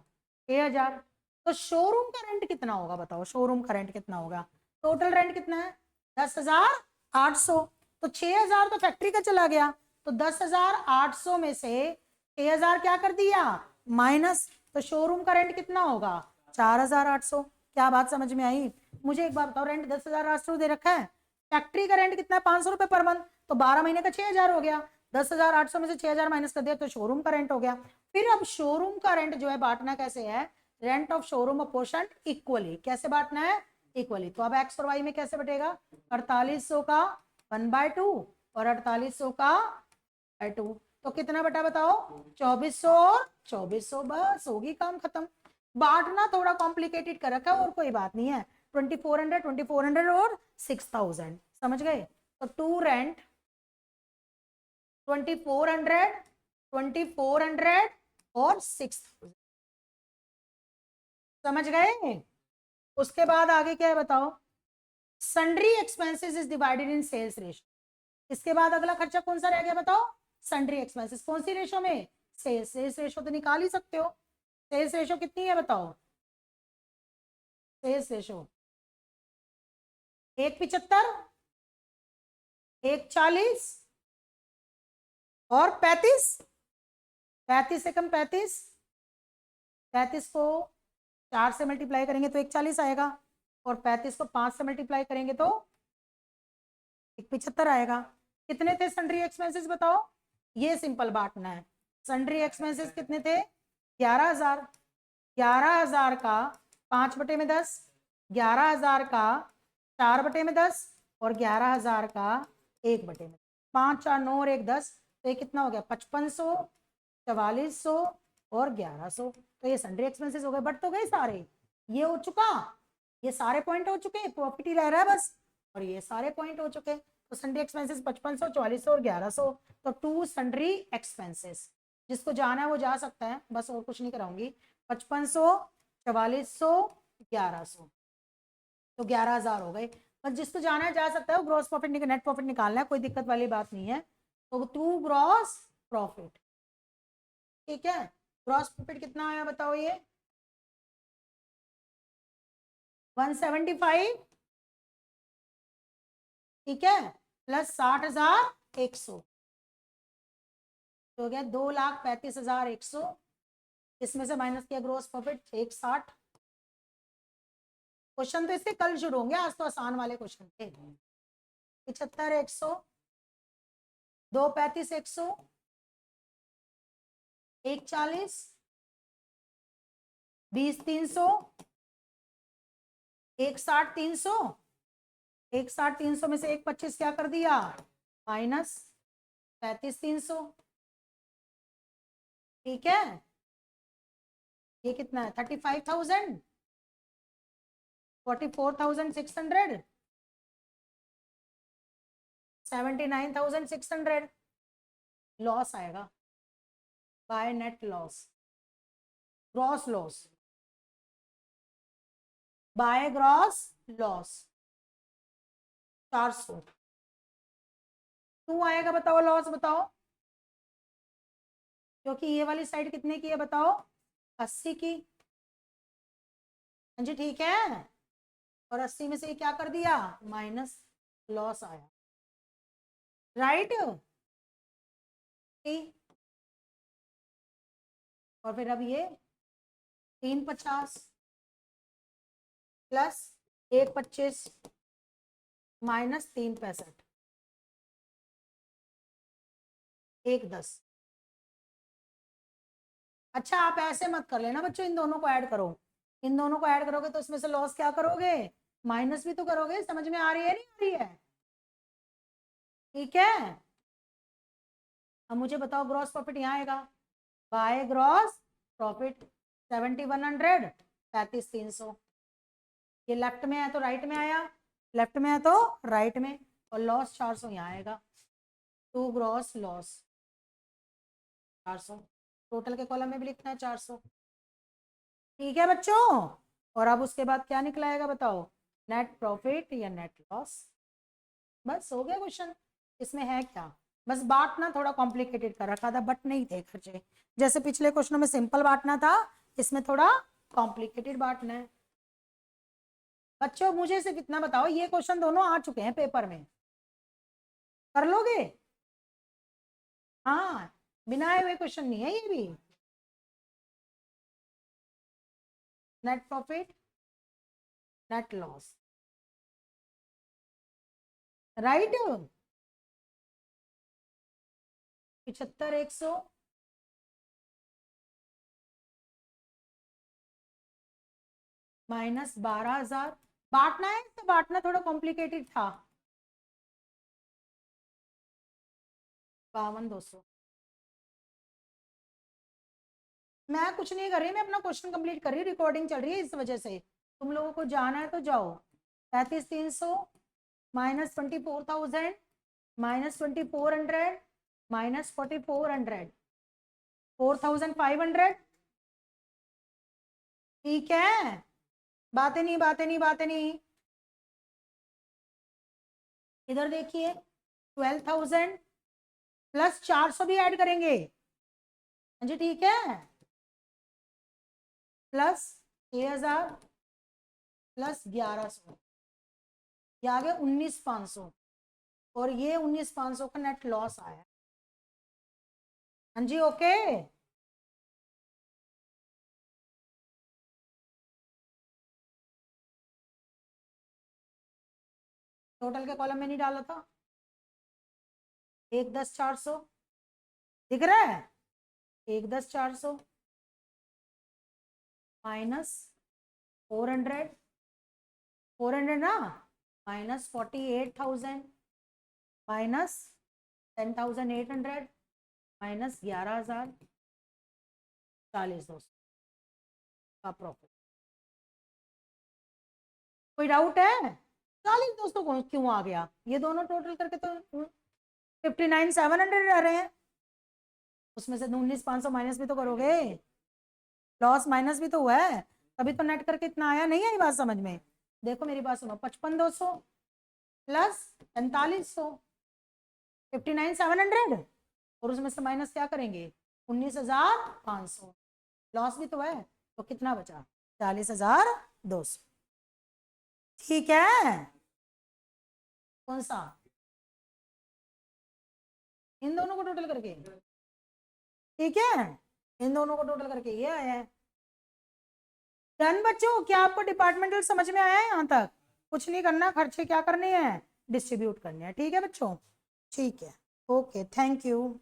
6,000। तो शोरूम का रेंट कितना होगा बताओ, शोरूम का रेंट कितना होगा, टोटल रेंट कितना है 10,800। तो 6,000 तो फैक्ट्री का चला गया, तो 10,800 में से 6,000 क्या कर दिया माइनस, तो शोरूम का रेंट कितना होगा 4,800। क्या बात समझ में आई? मुझे एक बात बताओ, रेंट 10,800 दे रखा है, फैक्ट्री का रेंट कितना है 500 रुपए पर मंथ, तो 12 महीने का 6,000 हो गया, 10,800 में से 6,000 माइनस कर दिया तो शोरूम का रेंट हो गया। फिर अब शोरूम का रेंट जो है बांटना कैसे है, rent of showroom apportion equally, कैसे बांटना है इक्वली। तो अब एक्स और वाई में कैसे बटेगा, 4800 का 1/2 और 4800 का 2, तो कितना बटा बताओ 2400 और 2400, बस होगी काम खत्म। बांटना थोड़ा कॉम्प्लिकेटेड कर रखा है और कोई बात नहीं है, 2400 2400 और 6000, समझ गए। तो टू रेंट 2400 2400 और 6000, समझ गए। उसके बाद आगे क्या है बताओ, sundry expenses is divided in sales ratio. इसके बाद अगला खर्चा कौन सा रह गया बताओ, सन्ड्री एक्सपेंसेस, कौन सी रेशो में, सेल्स रेशो तो निकाल ही सकते हो। सेल्स रेशो कितनी है बताओ, सेल्स रेशो 1.75, 1.40 और 35, 35 से कम 35, 35 को 4 से मल्टीप्लाई करेंगे तो 1.40 आएगा, और 35 को 5 से मल्टीप्लाई करेंगे तो 1.75 आएगा। कितने थे सन्ड्री एक्सपेंसेस बताओ, ये सिंपल बांटना है। सन्ड्री एक्सपेंसेस कितने थे 11,000, 11,000 का 5/10, 11,000 का 4/10 और 11,000 का 1/10, 5 4 9 और 1 10, तो ये कितना हो गया 5500, 4400 और 1100। तो ये सन्ड्री एक्सपेंसेस हो गए, बट तो गए सारे, ये हो चुका, ये सारे पॉइंट हो चुके, प्रॉफिट ही रह रहा है बस, और ये सारे पॉइंट हो चुके। तो सन्ड्री एक्सपेंसेस 5500, 4400 और 1100, तो 2 सन्ड्री एक्सपेंसेस। जिसको जाना है वो जा सकता है, बस और कुछ नहीं कराऊंगी। 5500, 4400, 1100, तो 11,000 हो गए। बस जिसको जाना है जा सकता है, ग्रॉस प्रॉफिट नेट प्रॉफिट निकालना है, कोई दिक्कत वाली बात नहीं है। तो 2 ग्रॉस प्रॉफिट, ठीक है। ग्रॉस प्रॉफिट कितना आया बताओ, ये 175, ठीक है, प्लस 60,100, तो हो गया 2,35,100। इसमें से माइनस किया ग्रॉस प्रॉफिट 160। क्वेश्चन तो इसके कल शुरू होंगे, आज तो आसान वाले क्वेश्चन थे। 75,100, 2,35,100, 1,40, 20,300, 1,60,300, 1,60,300 में से 1,25 क्या कर दिया माइनस 35,300, ठीक है। ये कितना है 35,000, 44,600, 79,600, लॉस आएगा by net loss, gross loss, by gross loss 400। क्यों आएगा बताओ लॉस, बताओ, क्योंकि ये वाली साइड कितने की है बताओ 80 की, हाँ जी ठीक है, और 80 में से क्या कर दिया माइनस, लॉस आया, राइट। और फिर अब ये 350 प्लस 125, -3.65, 1.10। अच्छा आप ऐसे मत कर लेना बच्चों, इन दोनों को ऐड करो, इन दोनों को ऐड करोगे तो इसमें से लॉस क्या करोगे, माइनस भी तो करोगे। समझ में आ रही है नहीं आ रही है? ठीक है, अब मुझे बताओ ग्रॉस प्रॉफिट यहाँ आएगा, बाय ग्रॉस प्रॉफिट 7100, 35,300। ये लेफ्ट में है तो राइट में आया, लेफ्ट में है तो राइट में, और लॉस 400 यहाँ आएगा, टू ग्रॉस लॉस 400, टोटल के कॉलम में भी लिखना है 400। ठीक है बच्चों, और अब उसके बाद क्या निकलाएगा बताओ, नेट प्रॉफिट या नेट लॉस। बस हो गया क्वेश्चन। इसमें है क्या, बस बांटना थोड़ा कॉम्प्लिकेटेड कर रखा था, बट नहीं थे खर्चे, जैसे पिछले क्वेश्चनों में सिंपल बांटना था, इसमें थोड़ा कॉम्प्लिकेटेड बांटना है। बच्चों मुझे सिर्फ इतना बताओ, ये क्वेश्चन दोनों आ चुके हैं पेपर में, कर लोगे? हाँ, बिना आए हुए क्वेश्चन नहीं है ये भी। Net profit, net loss, right. 75,100 minus 12,000, बांटना है तो बांटना थोड़ा कॉम्प्लिकेटेड था। 52,200। मैं कुछ नहीं कर रही, मैं अपना क्वेश्चन कंप्लीट कर रही हूँ, रिकॉर्डिंग चल रही है इस वजह से, तुम लोगों को जाना है तो जाओ। 33,300 माइनस 24,000 माइनस 2,400 माइनस 4,400, 4,500। ठीक है, बातें नहीं बातें नहीं बातें नहीं। इधर देखिए 12,000 प्लस 400 भी ऐड करेंगे, हाँ जी ठीक है, प्लस 6,000 प्लस 1,100, ये आ गया 19,500, और ये 19,500 का नेट लॉस आया। हाँ जी ओके। टोटल के कॉलम में नहीं डाला था, 1,10,400 दिख रहा है, 1,10,400 माइनस 400, 400 ना, माइनस 48,000 माइनस 10,800 माइनस 11,000, 40,200 का प्रॉफिट। कोई डाउट है? 40,200 को क्यों आ गया, ये दोनों टोटल करके तो 59,700 रह रहे हैं, उसमें से 19,500 माइनस भी तो करोगे, लॉस माइनस भी तो हुआ है, तभी तो नेट करके इतना आया। नहीं आई बात समझ में? देखो मेरी बात सुनो, 55,200 प्लस 45,100, 59,700, और उसमें से माइनस क्या करेंगे, 19,500, लॉस भी तो है, तो कितना बचा, 40,200। ठीक है, कौन सा, इन दोनों को टोटल करके, ठीक है, इन दोनों को टोटल करके ये आया है। डन बच्चों, क्या आपको डिपार्टमेंटल समझ में आया है यहाँ तक? कुछ नहीं करना, खर्चे क्या करने हैं, डिस्ट्रीब्यूट करने हैं। ठीक है बच्चों, ठीक है, ओके, थैंक यू।